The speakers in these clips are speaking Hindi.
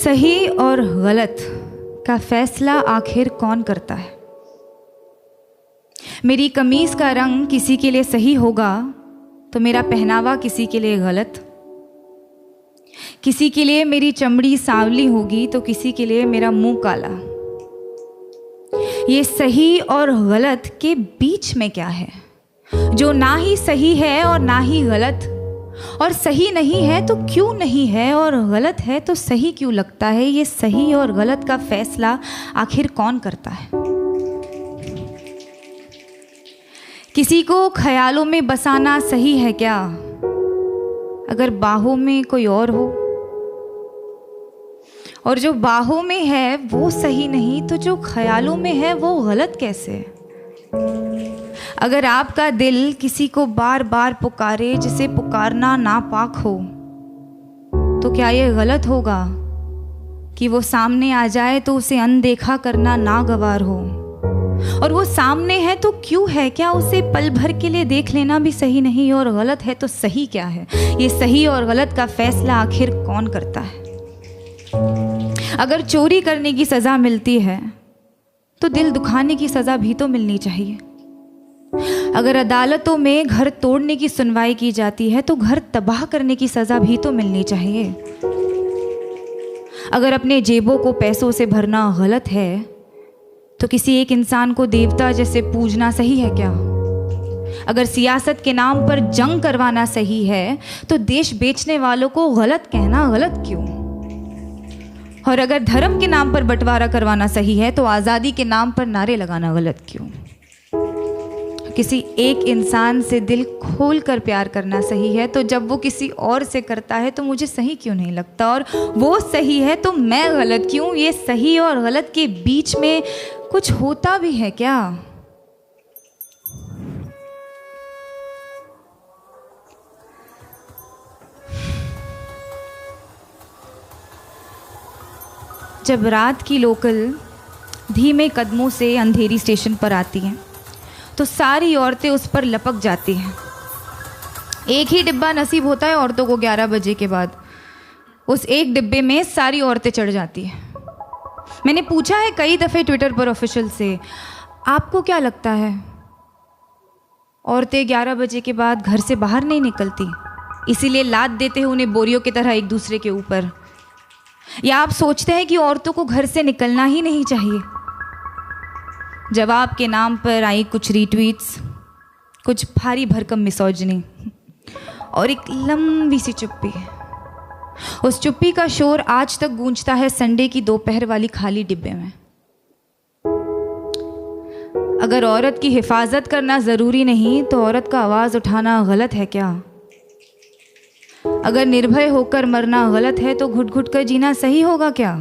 सही और गलत का फैसला आखिर कौन करता है? मेरी कमीज का रंग किसी के लिए सही होगा तो मेरा पहनावा किसी के लिए गलत। किसी के लिए मेरी चमड़ी सांवली होगी तो किसी के लिए मेरा मुंह काला। ये सही और गलत के बीच में क्या है, जो ना ही सही है और ना ही गलत, और सही नहीं है तो क्यों नहीं है, और गलत है तो सही क्यों लगता है? ये सही और गलत का फैसला आखिर कौन करता है? किसी को ख्यालों में बसाना सही है क्या, अगर बाहों में कोई और हो? और जो बाहों में है वो सही नहीं तो जो ख्यालों में है वो गलत कैसे? अगर आपका दिल किसी को बार बार पुकारे जिसे पुकारना नापाक हो, तो क्या ये गलत होगा कि वो सामने आ जाए तो उसे अनदेखा करना नागवार हो? और वो सामने है तो क्यों है? क्या उसे पल भर के लिए देख लेना भी सही नहीं? और गलत है तो सही क्या है? ये सही और गलत का फैसला आखिर कौन करता है? अगर चोरी करने की सज़ा मिलती है तो दिल दुखाने की सज़ा भी तो मिलनी चाहिए। अगर अदालतों में घर तोड़ने की सुनवाई की जाती है तो घर तबाह करने की सज़ा भी तो मिलनी चाहिए। अगर अपने जेबों को पैसों से भरना गलत है तो किसी एक इंसान को देवता जैसे पूजना सही है क्या? अगर सियासत के नाम पर जंग करवाना सही है तो देश बेचने वालों को गलत कहना गलत क्यों? और अगर धर्म के नाम पर बंटवारा करवाना सही है तो आज़ादी के नाम पर नारे लगाना गलत क्यों? किसी एक इंसान से दिल खोल कर प्यार करना सही है तो जब वो किसी और से करता है तो मुझे सही क्यों नहीं लगता? और वो सही है तो मैं गलत क्यों? ये सही और गलत के बीच में कुछ होता भी है क्या? जब रात की लोकल धीमे कदमों से अंधेरी स्टेशन पर आती हैं तो सारी औरतें उस पर लपक जाती हैं। एक ही डिब्बा नसीब होता है औरतों को 11 बजे के बाद। उस एक डिब्बे में सारी औरतें चढ़ जाती हैं। मैंने पूछा है कई दफ़े ट्विटर पर ऑफिशियल से, आपको क्या लगता है औरतें 11 बजे के बाद घर से बाहर नहीं निकलती, इसीलिए लाद देते हैं उन्हें बोरियों की तरह एक दूसरे के ऊपर? या आप सोचते हैं कि औरतों को घर से निकलना ही नहीं चाहिए? जवाब के नाम पर आई कुछ रीट्वीट्स, कुछ भारी भरकम मिसोजिनी और एक लंबी सी चुप्पी। उस चुप्पी का शोर आज तक गूंजता है संडे की दोपहर वाली खाली डिब्बे में। अगर औरत की हिफाजत करना ज़रूरी नहीं तो औरत का आवाज़ उठाना गलत है क्या? अगर निर्भय होकर मरना गलत है तो घुट घुट कर जीना सही होगा क्या?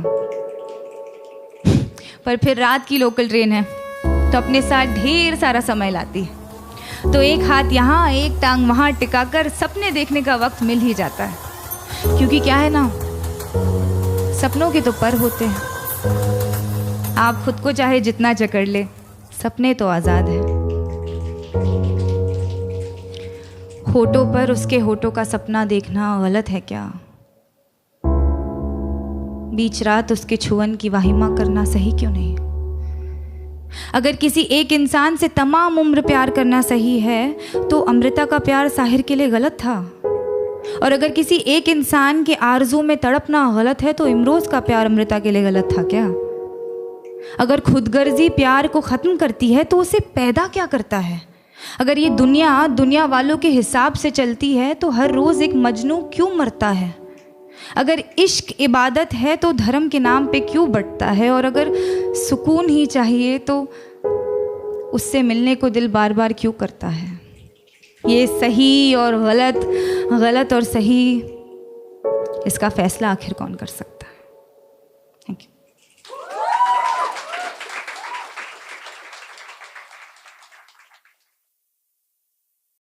पर फिर रात की लोकल ट्रेन है तो अपने साथ ढेर सारा समय लाती है, तो एक हाथ यहाँ एक टांग वहाँ टिकाकर सपने देखने का वक्त मिल ही जाता है। क्योंकि क्या है ना, सपनों के तो पर होते हैं। आप खुद को चाहे जितना जकड़ ले, सपने तो आज़ाद हैं। होठों पर उसके होठों का सपना देखना गलत है क्या? बीच रात उसके छुअन की वाहिमा करना सही क्यों नहीं? अगर किसी एक इंसान से तमाम उम्र प्यार करना सही है तो अमृता का प्यार साहिर के लिए गलत था। और अगर किसी एक इंसान के आरज़ू में तड़पना गलत है तो इमरोज़ का प्यार अमृता के लिए गलत था क्या? अगर खुदगर्जी प्यार को ख़त्म करती है तो उसे पैदा क्या करता है? अगर ये दुनिया वालों के हिसाब से चलती है तो हर रोज़ एक मजनू क्यों मरता है? अगर इश्क इबादत है तो धर्म के नाम पे क्यों बंटता है? और अगर सुकून ही चाहिए तो उससे मिलने को दिल बार बार क्यों करता है? ये सही और गलत, गलत और सही, इसका फैसला आखिर कौन कर सकता है?